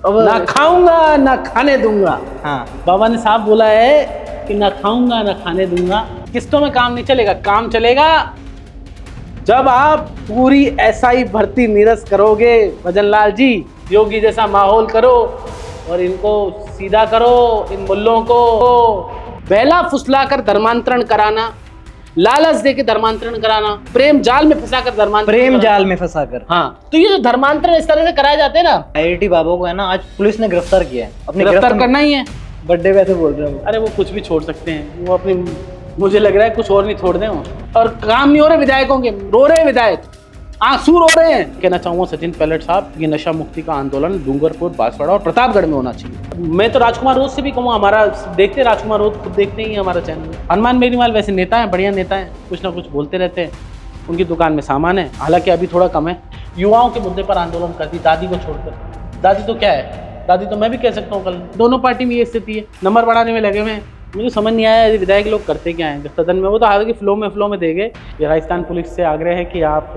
ना खाऊंगा ना खाने दूंगा। हाँ, बाबा ने साफ बोला है कि ना खाऊंगा ना खाने दूंगा। किस्तों में काम नहीं चलेगा, काम चलेगा जब आप पूरी एसआई भर्ती निरस्त करोगे। भजनलाल जी, योगी जैसा माहौल करो और इनको सीधा करो, इन मुल्लों को बहला फुसलाकर धर्मांतरण कराना, लालच देके धर्मांतरण कराना, प्रेम जाल में फंसाकर धर्मांतरण प्रेम कराना। जाल में फंसा कर। हाँ, तो ये जो धर्मांतरण इस तरह से कराए जाते हैं ना, आईआईटी बाबा को है ना आज पुलिस ने गिरफ्तार किया है। अपने गिरफ्तार करना ही है। बर्थडे पे ऐसे बोल रहे हो। अरे वो कुछ भी छोड़ सकते हैं, वो अपनी, मुझे लग रहा है कुछ और नहीं छोड़ दें वो। और काम नहीं हो रहे विधायकों के, रो रहे हैं विधायक, आंसू रो रहे हैं। कहना चाहूंगा सचिन पायलट साहब, ये नशा मुक्ति का आंदोलन डूंगरपुर, बांसवाड़ा और प्रतापगढ़ में होना चाहिए। मैं तो राजकुमार रोज से भी कहूँ, हमारा देखते राजकुमार रोज खुद देखते ही हमारा चैनल। हनुमान मेरीवाल वैसे नेता है, बढ़िया नेता है, कुछ ना कुछ बोलते रहते हैं, उनकी दुकान में सामान है, हालांकि अभी थोड़ा कम है। युवाओं के मुद्दे पर आंदोलन करती, दादी को छोड़कर। दादी तो क्या है, दादी तो मैं भी कह सकता हूँ। कल दोनों पार्टी में ये स्थिति है, नंबर बढ़ाने में लगे हुए हैं। मुझे समझ नहीं आया विधायक लोग करते क्या हैं सदन में। वो तो हालांकि फ्लो में देंगे। ये राजस्थान पुलिस से आग्रह है कि आप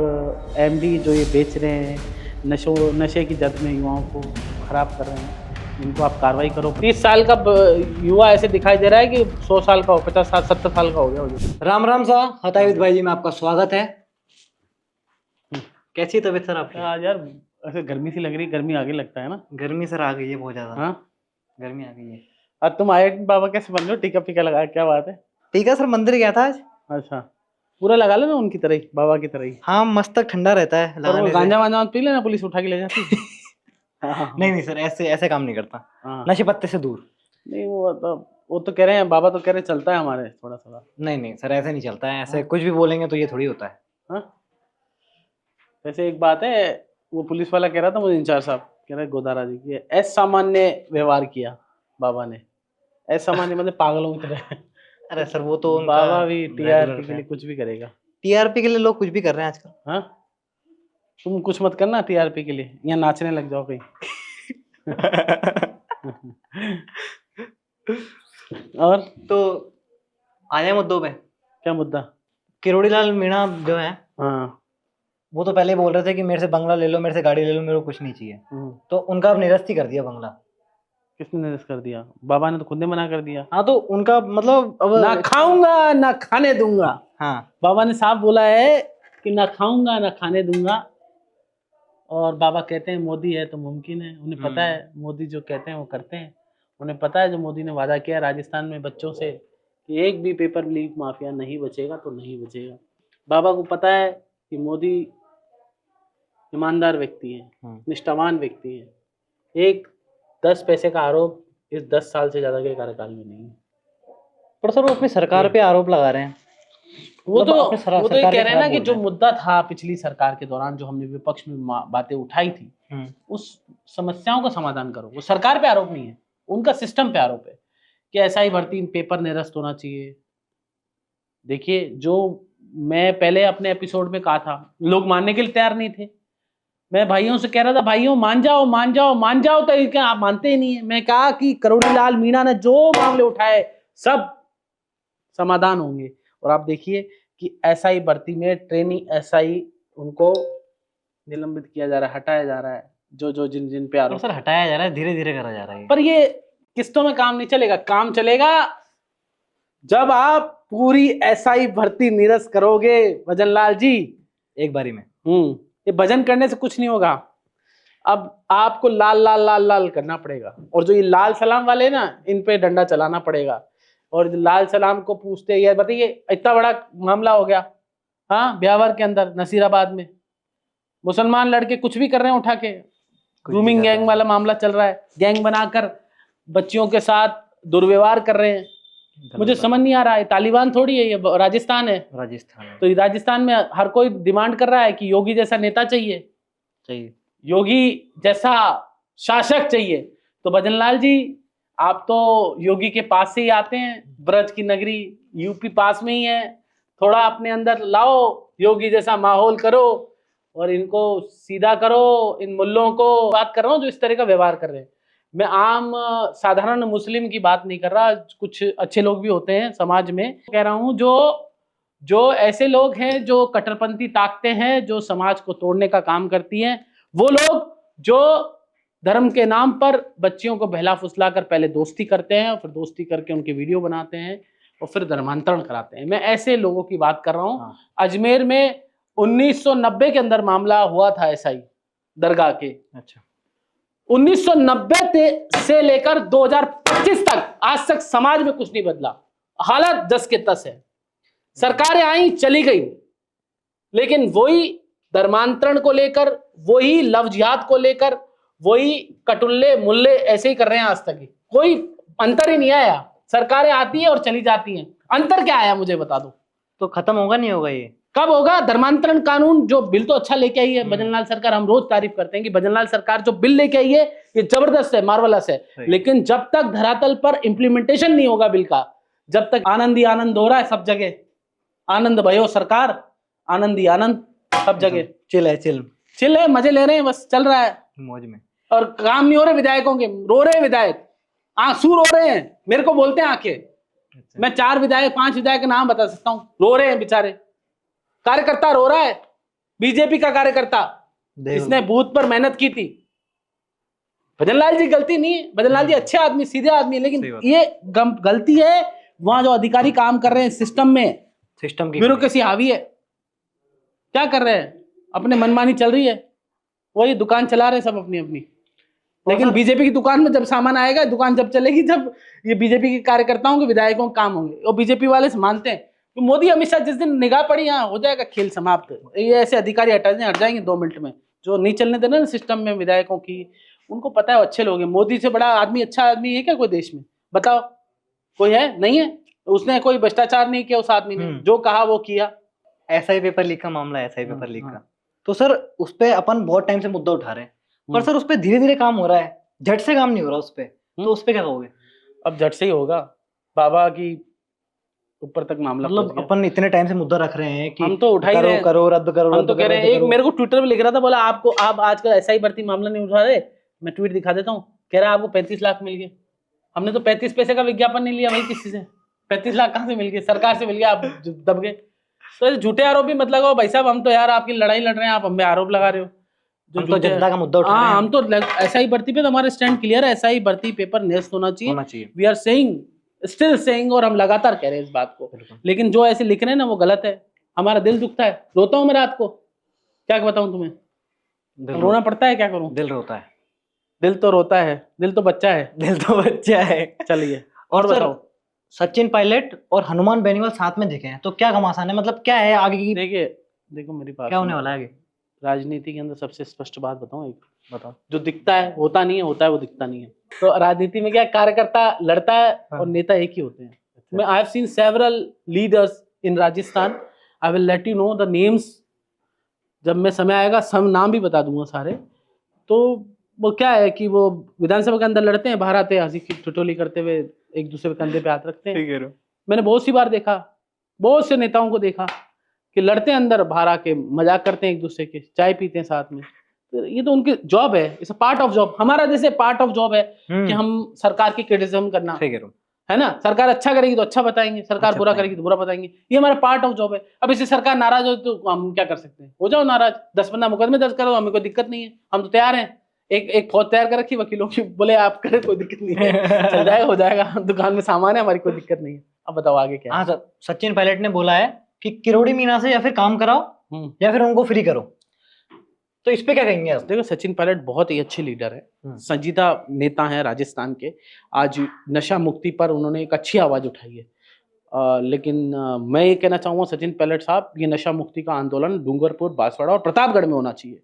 एमडी जो ये बेच रहे हैं, नशे की जद में युवाओं को खराब कर रहे हैं, इनको आप कार्रवाई करो। 30 साल का युवा ऐसे दिखाई दे रहा है कि 100 साल का हो, 50 साल 70 साल का हो गया। राम राम सा हतायुत भाई जी में आपका स्वागत है। कैसी तबीयत सर आपकी? आज यार ऐसे गर्मी सी लग रही है, गर्मी आगे लगता है ना। गर्मी सर आ गई है बहुत ज्यादा। हाँ, गर्मी आ गई है। अब तुम आए बाबा कैसे बन रहे हो, टीका फीका लगाया, क्या बात है? ठीक है सर, मंदिर गया था आज। अच्छा, पूरा लगा लेना उनकी तरह ही, बाबा की तरह ही। हाँ, मस्तक ठंडा रहता है और लगाने वो से। गांजा वांजा मत पी लेना, पुलिस उठा के ले जाती है। हाँ, नहीं सर, ऐसे ऐसे काम नहीं करता। हाँ। नशे पत्ते से दूर। नहीं वो तो कह रहे हैं, बाबा तो कह रहे चलता है हमारे थोड़ा थोड़ा। नहीं सर, ऐसे नहीं चलता है। ऐसे कुछ भी बोलेंगे तो ये थोड़ी होता है। हाँ, वैसे एक बात है, वो पुलिस वाला कह रहा था मुझे, इंचार्ज साहब कह रहे गोदारा जी की असामान्य व्यवहार किया बाबा ने। असामान्य मतलब पागलों की तरह। अरे सर, वो तो उनका बाबा भी टीआरपी regular के लिए है। कुछ भी करेगा। टीआरपी के लिए लोग कुछ भी कर रहे हैं आजकल। हाँ, तुम कुछ मत करना टीआरपी के लिए, यहाँ नाचने लग जाओ कहीं। और तो आया मुद्दों पे। क्या मुद्दा? किरोड़ी लाल मीणा जो है, हाँ, वो तो पहले बोल रहे थे कि मेरे से बंगला ले लो, मेरे से गाड़ी ले लो, मेरे को कुछ नहीं चाहिए। तो उनका अब निरस्त ही कर दिया बंगला। किसने निरस्त कर दिया? बाबा ने तो खुद ने मना कर दिया। हाँ, तो उनका मतलब अब ना खाऊंगा ना खाने दूंगा। हाँ, बाबा ने साफ बोला है कि ना खाऊंगा ना खाने दूंगा। और बाबा कहते हैं मोदी है तो मुमकिन है। उन्हें पता है मोदी जो कहते हैं वो करते हैं। उन्हें पता है जो मोदी ने वादा किया राजस्थान में बच्चों से कि एक भी पेपर लीक माफिया नहीं बचेगा तो नहीं बचेगा। बाबा को पता है कि मोदी ईमानदार व्यक्ति है, निष्ठावान व्यक्ति है। एक 10 पैसे का आरोप इस 10 साल से ज्यादा के कार्यकाल में नहीं है। पर सर वो अपनी सरकार पे आरोप लगा रहे हैं। वो तो सरकार ये कह रहे हैं ना खराब कि बोल जो रहे हैं। मुद्दा था पिछली सरकार के दौरान, जो हमने विपक्ष में बातें उठाई थी, उस समस्याओं का समाधान करो। वो सरकार पे आरोप नहीं है, उनका सिस्टम पे आरोप है कि ऐसा ही भर्ती पेपर निरस्त होना चाहिए। देखिए, जो मैं पहले अपने एपिसोड में कहा था, लोग मानने के लिए तैयार नहीं थे। मैं भाइयों से कह रहा था, भाइयों मान जाओ मान जाओ मान जाओ, तो आप मानते ही नहीं है। मैं कहा कि किरोड़ी लाल मीणा ने जो मामले उठाए सब समाधान होंगे। और आप देखिए कि एसआई भर्ती में ट्रेनिंग एसआई उनको निलंबित किया जा रहा है, हटाया जा रहा है, जो जिन जिन पे आरोप। सर हटाया जा रहा है, धीरे धीरे करा जा रहा है। पर ये किस्तों में काम नहीं चलेगा, काम चलेगा जब आप पूरी एसआई भर्ती निरस्त करोगे। भजनलाल जी, एक बारी में ये भजन करने से कुछ नहीं होगा। अब आपको लाल लाल लाल लाल करना पड़ेगा। और जो ये लाल सलाम वाले ना, इन पे डंडा चलाना पड़ेगा। और लाल सलाम को पूछते ये बताइए, इतना बड़ा मामला हो गया, हाँ, ब्यावर के अंदर नसीराबाद में मुसलमान लड़के कुछ भी कर रहे हैं, उठा के ग्रूमिंग गैंग वाला मामला चल रहा है। गैंग बनाकर बच्चियों के साथ दुर्व्यवहार कर रहे हैं। मुझे समझ नहीं आ रहा है, तालिबान थोड़ी है ये, राजस्थान है। तो राजस्थान में हर कोई डिमांड कर रहा है कि योगी जैसा नेता चाहिए, योगी जैसा शासक चाहिए। तो भजनलाल जी, आप तो योगी के पास से ही आते हैं, ब्रज की नगरी यूपी पास में ही है। थोड़ा अपने अंदर लाओ, योगी जैसा माहौल करो और इनको सीधा करो, इन मुल्लों को। बात कर रहा हूँ जो इस तरह का व्यवहार कर रहे हैं। मैं आम साधारण मुस्लिम की बात नहीं कर रहा, कुछ अच्छे लोग भी होते हैं समाज में। कह रहा हूँ जो ऐसे लोग हैं जो कट्टरपंथी ताकतें हैं, जो समाज को तोड़ने का काम करती हैं, वो लोग जो धर्म के नाम पर बच्चियों को बहला फुसला कर पहले दोस्ती करते हैं और फिर दोस्ती करके उनके वीडियो बनाते हैं और फिर धर्मांतरण कराते हैं। मैं ऐसे लोगों की बात कर रहा हूँ। हाँ। अजमेर में 1990 के अंदर मामला हुआ था ऐसा ही दरगाह के। अच्छा। 1990 से लेकर 2025 तक आज तक समाज में कुछ नहीं बदला, हालत 10 के 10 है। सरकारें आई चली गई, लेकिन वही धर्मांतरण को लेकर, वही लव जिहाद को लेकर, वही कटुल्ले मुल्ले ऐसे ही कर रहे हैं आज तक ही। कोई अंतर ही नहीं आया। सरकारें आती है और चली जाती हैं, अंतर क्या आया मुझे बता दो। तो खत्म होगा नहीं होगा ये? कब होगा? धर्मांतरण कानून जो बिल तो अच्छा लेके आई है भजनलाल सरकार, हम रोज तारीफ करते हैं कि भजनलाल सरकार जो बिल लेके आई है ये जबरदस्त है, मार्वलस है। लेकिन जब तक धरातल पर इंप्लीमेंटेशन नहीं होगा बिल का, जब तक आनंद ही आनंद हो रहा है सब जगह, आनंद भयो सरकार, आनंद ही आनंद सब जगह, चिल है, चिल है, मजे ले रहे हैं, बस चल रहा है मौज में। और काम नहीं हो रहे विधायकों के, रो रहे हैं विधायक, आंसू रो रहे हैं, मेरे को बोलते हैं आके। मैं 4 विधायक 5 विधायक के नाम बता सकता हूँ, रो रहे हैं बेचारे। कार्यकर्ता रो रहा है, बीजेपी का कार्यकर्ता, इसने बूथ पर मेहनत की थी। भजनलाल जी गलती नहीं है, भजनलाल जी अच्छे आदमी, सीधे आदमी, लेकिन ये गलती है वहां जो अधिकारी काम कर रहे हैं सिस्टम में, सिस्टम की ब्यूरोक्रेसी हावी है। क्या कर रहे हैं? अपने मनमानी चल रही है, वही दुकान चला रहे हैं सब अपनी अपनी। लेकिन बीजेपी की दुकान में जब सामान आएगा, दुकान जब चलेगी, जब ये बीजेपी के कार्यकर्ताओं के विधायकों के काम होंगे, और बीजेपी वाले मानते हैं तो मोदी अमित शाह जिस दिन निगाह पड़ी, यहाँ हो जाएगा खेल समाप्त। ये ऐसे अधिकारी हट जाएंगे 2 मिनट में, जो नहीं चलने देना ना सिस्टम में विधायकों की, उनको पता है अच्छे लोग हैं। मोदी से बड़ा आदमी अच्छा आदमी है क्या कोई देश में? बताओ, कोई है? नहीं है। उसने कोई भ्रष्टाचार नहीं किया उस आदमी ने, जो कहा वो किया। एसआई पेपर लीक का मामला, एसआई पेपर लीक का, तो सर उस पे अपन बहुत टाइम से मुद्दा उठा रहे हैं, पर सर उस पे धीरे धीरे काम हो रहा है, झट से काम नहीं हो रहा उस पे, तो उस पे क्या कहोगे? अब झट से ही होगा, बाबा की ऊपर तक मामला, मतलब अपन इतने टाइम से मुद्दा रख रहे हैं कि हम तो उठा ही रहे हैं, करो रद्द करो, हम तो कह रहे हैं। एक मेरे को ट्विटर पे लिख रहा था, बोला आपको, आप आजकल एसआई भर्ती मामला नहीं उठा रहे, मैं ट्वीट दिखा देता हूँ, कह रहा है आपको 35 लाख मिल गए। हमने तो 35 पैसे का विज्ञापन नहीं लिया भाई किसी से, 35 लाख कहाँ से मिल गए? सरकार से मिल गया, आप दब गए। तो झूठे आरोप भी मत लगाओ भाई साहब, हम तो यार आपकी लड़ाई लड़ रहे हैं, आप हमें आरोप लगा रहे हो। जो जनता का मुद्दा उठा रहे हैं, हम तो एसआई भर्ती पे तो हमारे स्टैंड क्लियर है, एसआई भर्ती पेपर नेस्ट होना चाहिए। We are saying, still saying, और हम लगातार कह रहे हैं इस बात को। लेकिन जो ऐसे लिख रहे हैं ना वो गलत है। हमारा दिल दुखता है, रोता हूँ मैं रात को, क्या बताऊं तुम्हें, रोना पड़ता है, क्या करूं, दिल रोता है। दिल तो रोता है, दिल तो बच्चा है, दिल तो बच्चा है। चलिए और बताओ। सचिन पायलट और हनुमान बेनीवाल साथ में दिखे हैं, तो क्या घमासान है, मतलब क्या है आगे की? देखो मेरी बात, क्या होने वाला है आगे? राजनीति के अंदर सबसे स्पष्ट बात बताऊं, एक बताओ, जो दिखता है होता नहीं है, होता है वो दिखता नहीं है। तो राजनीति में क्या, कार्यकर्ता लड़ता है और नेता एक ही होते हैं। मैं I have seen several leaders in Rajasthan, I will let you know the names, जब मैं समय आएगा सब नाम भी बता दूंगा सारे। तो वो क्या है कि वो विधानसभा के अंदर लड़ते हैं, बाहर आते हैं हंसी ठिठोली करते हुए, एक दूसरे के कंधे पे हाथ रखते हैं। मैंने बहुत सी बार देखा, बहुत से नेताओं को देखा कि लड़ते हैं अंदर, बाहर आके मजाक करते हैं एक दूसरे के, चाय पीते हैं साथ में। तो ये तो उनकी जॉब है, it's a part of job. हमारा जैसे पार्ट ऑफ जॉब है कि हम सरकार की क्रिटिसिज्म करना, है ना। सरकार अच्छा करेगी तो अच्छा बताएंगे, सरकार बुरा करेगी तो बुरा बताएंगे, ये हमारा पार्ट ऑफ जॉब है। अब इसे सरकार नाराज हो तो हम क्या कर सकते हैं? हो जाओ नाराज, 10-15 मुकदमे दर्ज करो, हमें कोई दिक्कत नहीं है, हम तो तैयार हैं। एक फौज तैयार कर रखी वकीलों की, बोले आप करें कोई दिक्कत नहीं है, चल जाएगा, हो जाएगा, दुकान में सामान है, हमारी कोई दिक्कत नहीं है। अब बताओ आगे क्या? हाँ सर, सचिन पायलट ने बोला है कि किरोड़ी मीना से या फिर काम कराओ या फिर उनको फ्री करो, तो इस पे क्या कहेंगे आप? देखो सचिन पायलट बहुत ही अच्छे लीडर है, संजीदा नेता है राजस्थान के। आज नशा मुक्ति पर उन्होंने एक अच्छी आवाज उठाई है, लेकिन मैं ये कहना चाहूंगा सचिन पायलट साहब, ये नशा मुक्ति का आंदोलन डूंगरपुर, बांसवाड़ा और प्रतापगढ़ में होना चाहिए।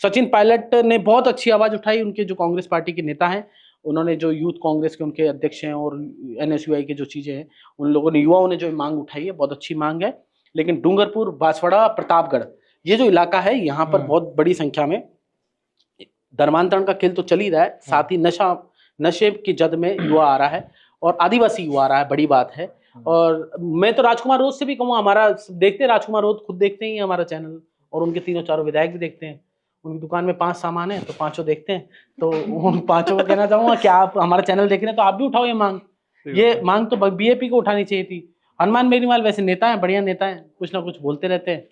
सचिन पायलट ने बहुत अच्छी आवाज उठाई, उनके जो कांग्रेस पार्टी के नेता हैं, उन्होंने जो यूथ कांग्रेस के उनके अध्यक्ष हैं और NSUI के जो चीजें हैं, उन लोगों ने, युवाओं ने जो मांग उठाई है, बहुत अच्छी मांग है। लेकिन डूंगरपुर, बांसवाड़ा, प्रतापगढ़, ये जो इलाका है, यहाँ पर बहुत बड़ी संख्या में धर्मांतरण का खेल तो चल ही रहा है, साथ ही नशे की जद में युवा आ रहा है और आदिवासी युवा आ रहा है, बड़ी बात है। और मैं तो राजकुमार रोज से भी कहूँ, हमारा देखते हैं, राजकुमार रोज खुद देखते ही हमारा चैनल, और उनके 3-4 विधायक भी देखते हैं। उनकी दुकान में 5 सामान है तो 5 देखते हैं, तो उन 5 को कहना चाहूंगा कि आप हमारा चैनल देख रहे हैं तो आप भी उठाओ ये मांग। ये मांग तो BAP को उठानी चाहिए थी। हनुमान बेनीवाल वैसे नेता है, बढ़िया नेता है, कुछ ना कुछ बोलते रहते हैं,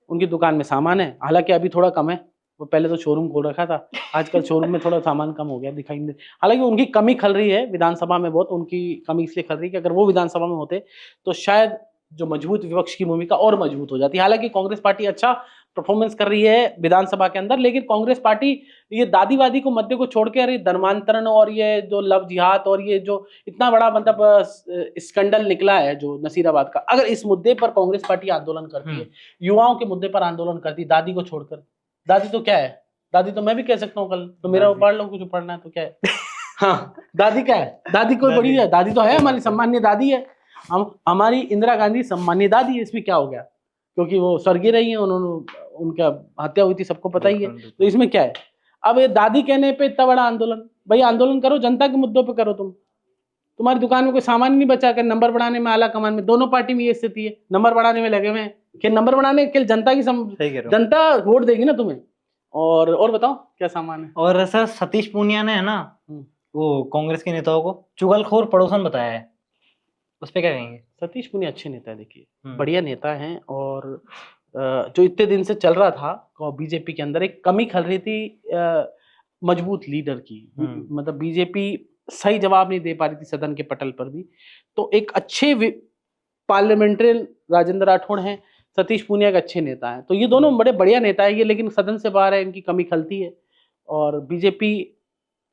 उनकी दुकान में सामान है, हालांकि अभी थोड़ा कम है, वो पहले तो शोरूम खोल रखा था, आजकल शोरूम में थोड़ा सामान कम हो गया, दिखाई नहीं दे। हालांकि उनकी कमी खल रही है विधानसभा में, बहुत उनकी कमी इसलिए खल रही है कि अगर वो विधानसभा में होते तो शायद जो मजबूत विपक्ष की भूमिका और मजबूत हो जाती। हालांकि कांग्रेस पार्टी अच्छा परफॉर्मेंस कर रही है विधानसभा के अंदर, लेकिन कांग्रेस पार्टी ये दादीवादी को मध्य को छोड़ के अरे धर्मांतरण और ये जो लव जिहाद और ये जो इतना बड़ा मतलब स्कैंडल निकला है जो नसीराबाद का, अगर इस मुद्दे पर कांग्रेस पार्टी आंदोलन करती है, युवाओं के मुद्दे पर आंदोलन करती है, दादी को छोड़कर, दादी तो क्या है, दादी तो मैं भी कह सकता हूँ कल तो मेरा पढ़ लो, कुछ पढ़ना है तो क्या है हाँ, दादी क्या है, दादी कोई बड़ी है, दादी तो है हमारी सम्मान्य दादी है, हम हमारी इंदिरा गांधी सम्मान्य दादी है। इसमें क्या हो गया, क्योंकि वो स्वर्गीय रही है, उन्होंने उनका हत्या हुई थी, सबको पता ही है, तो इसमें क्या है। अब ये दादी कहने पे इतना बड़ा आंदोलन, भाई आंदोलन करो, जनता के मुद्दों पे करो, तुम्हारी दुकान में कोई सामान नहीं बचा कर नंबर बढ़ाने में, आला कमान में, दोनों पार्टी में ये स्थिति है, नंबर बढ़ाने में लगे हुए हैं कि नंबर बढ़ाने के जनता की जनता वोट देगी ना तुम्हें। और बताओ क्या सामान है। और सर सतीश पूनिया ने है ना वो कांग्रेस के नेताओं को चुगलखोर पड़ोसन बताया है, उस पे क्या कहेंगे। सतीश पूनिया अच्छे नेता है, देखिए बढ़िया नेता हैं, और जो इतने दिन से चल रहा था बीजेपी के अंदर एक कमी खल रही थी मजबूत लीडर की, मतलब बीजेपी सही जवाब नहीं दे पा रही थी सदन के पटल पर भी, तो एक अच्छे पार्लियामेंट्रियन राजेंद्र राठौड़ हैं, सतीश पूनिया के अच्छे नेता हैं, तो ये दोनों बड़े बढ़िया नेता है ये, लेकिन सदन से बाहर है, इनकी कमी खलती है, और बीजेपी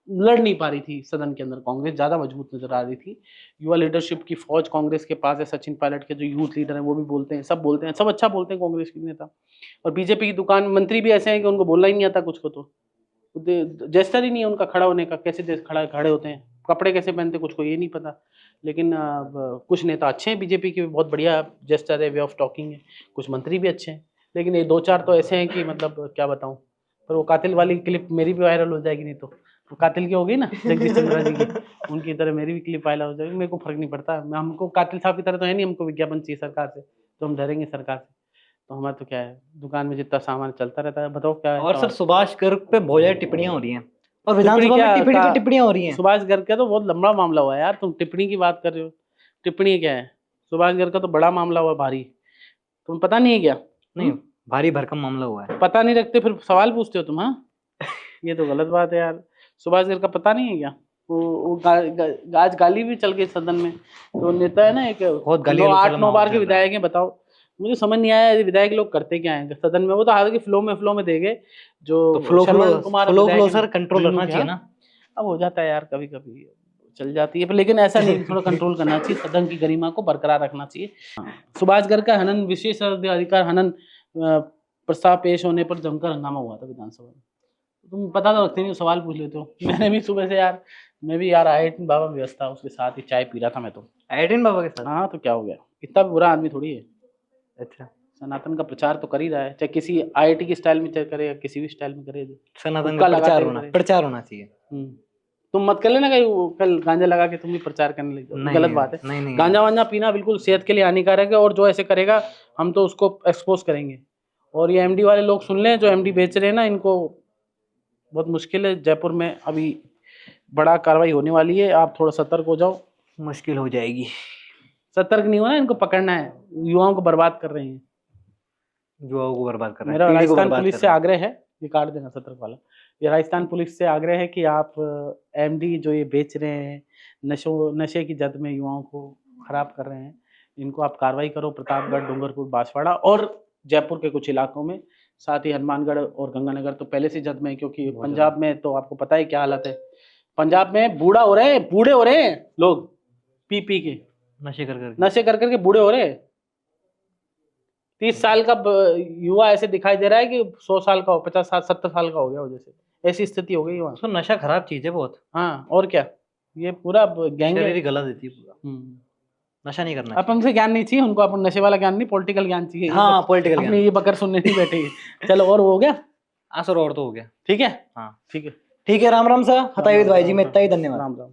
लड़ नहीं पा रही थी सदन के अंदर, कांग्रेस ज्यादा मजबूत नजर आ रही थी। युवा लीडरशिप की फौज कांग्रेस के पास है, सचिन पायलट के जो यूथ लीडर हैं वो भी बोलते हैं, सब अच्छा बोलते हैं कांग्रेस के नेता, और बीजेपी की दुकान मंत्री भी ऐसे हैं कि उनको बोलना ही नहीं आता कुछ को, तो जेस्टर ही नहीं है उनका खड़ा होने का, कैसे खड़े होते हैं, कपड़े कैसे पहनते कुछ को ये नहीं पता। लेकिन कुछ नेता अच्छे हैं बीजेपी के, बहुत बढ़िया जेस्टर है, वे ऑफ टॉकिंग है, कुछ मंत्री भी अच्छे हैं, लेकिन ये 2-4 तो ऐसे हैं कि मतलब क्या बताऊं। पर वो कातिल वाली क्लिप मेरी भी वायरल हो जाएगी, नहीं तो वो कातिल की हो गई ना जगदीश चंद्रा जी की, उनकी तरह मेरी भी क्लिप वायरल हो जाएगी, मेरे को फर्क नहीं पड़ता, हमको कातिल साहब की तरह तो है नहीं, हमको विज्ञापन चाहिए सरकार से तो हम डरेंगे सरकार से, तो हमारा तो क्या है, दुकान में जितना सामान चलता रहता है। बताओ क्या है। और सर सुभाष गर्ग पे बहुत ज्यादा टिप्पणियां हो रही हैं, और विधानसभा में टिप्पणी पे टिप्पणियां हो रही हैं। सुभाष गर्ग का तो बहुत लंबा मामला हुआ है यार, तुम टिप्पणी की बात कर रहे हो, टिप्पणी क्या है, सुभाष गर्ग का तो बड़ा मामला हुआ भारी, तुम पता नहीं है क्या। नहीं भारी भरकम मामला हुआ है, पता नहीं रखते फिर सवाल पूछते हो तुम, हाँ ये तो गलत बात है यार। सुभाष गर्ग का पता नहीं है क्या, वो आज गाली भी चल गई सदन में, तो नेता है ना एक, 8-9 बार के विधायक हैं, बताओ मुझे समझ नहीं आया विधायक लोग करते क्या है सदन में, वो तो हालांकि फ्लो में देंगे जो फ्लो सर कंट्रोल रखना चाहिए ना, अब हो जाता है यार कभी कभी चल जाती है, पर लेकिन ऐसा नहीं, थोड़ा कंट्रोल करना चाहिए, सदन की गरिमा को बरकरार रखना चाहिए। सुभाष गर्ग का हनन, विशेष अधिकार हनन प्रस्ताव पेश होने पर जमकर हंगामा हुआ था विधानसभा में, तुम पता तो रखते नहीं, सवाल पूछ लेते हो। मैंने भी सुबह से यार, मैं भी यार आयटीन बाबा व्यस्त था, उसके साथ ही चाय पी रहा था मैं तो, आयटीन बाबा के साथ। हाँ तो क्या हो गया, इतना बुरा आदमी थोड़ी है। अच्छा, सनातन का प्रचार तो कर ही रहा है, चाहे किसी आईआईटी की स्टाइल में करे या किसी भी स्टाइल में करे, सनातन का प्रचार होना चाहिए। तुम मत कर लेना कल गांजा लगा के तुम भी प्रचार करने लगे, गलत बात है। नहीं, गांजा वांजा पीना बिल्कुल सेहत के लिए हानिकारक है, और जो ऐसे करेगा हम तो उसको एक्सपोज करेंगे। और ये एमडी वाले लोग सुन लें, जो एमडी बेच रहे हैं ना, इनको बहुत मुश्किल है, जयपुर में अभी बड़ा कार्रवाई होने वाली है, आप थोड़ा सतर्क हो जाओ, मुश्किल हो जाएगी। सतर्क नहीं होना, इनको पकड़ना है, युवाओं को बर्बाद कर रहे हैं, युवाओं को बर्बाद कर रहे हैं। मेरा राजस्थान पुलिस से आग्रह है, ये काट देना सतर्क वाला, ये राजस्थान पुलिस से आग्रह है कि आप एमडी जो ये बेच रहे हैं, नशे की जद में युवाओं को खराब कर रहे हैं, इनको आप कार्रवाई करो, प्रतापगढ़, डूंगरपुर, बांसवाड़ा और जयपुर के कुछ इलाकों में, साथ ही हनुमानगढ़ और गंगानगर तो पहले से जद में, क्योंकि पंजाब में तो आपको पता है क्या हालत है, पंजाब में बूढ़े हो रहे हैं लोग, पी के नशे कर करके बूढ़े हो रहे हैं। 30 साल का युवा ऐसे दिखाई दे रहा है कि 100 साल का हो, 50-70 साल का हो गया, वजह से ऐसी स्थिति हो गई वहाँ। तो नशा खराब चीज है बहुत। हाँ और क्या, ये पूरा गैंग गलत देती है पूरा। नशा नहीं करना, अपन से ज्ञान नहीं चाहिए उनको, अपन नशे वाला ज्ञान नहीं, पॉलिटिकल ज्ञान चाहिए। हाँ पॉलिटिकल ज्ञान, ये बकर सुनने नहीं बैठे। चलो और हो गया, हाँ सर और तो हो गया, ठीक है, हाँ ठीक है, राम राम सर, हताई भाई जी में इतना ही, धन्यवाद। राम राम।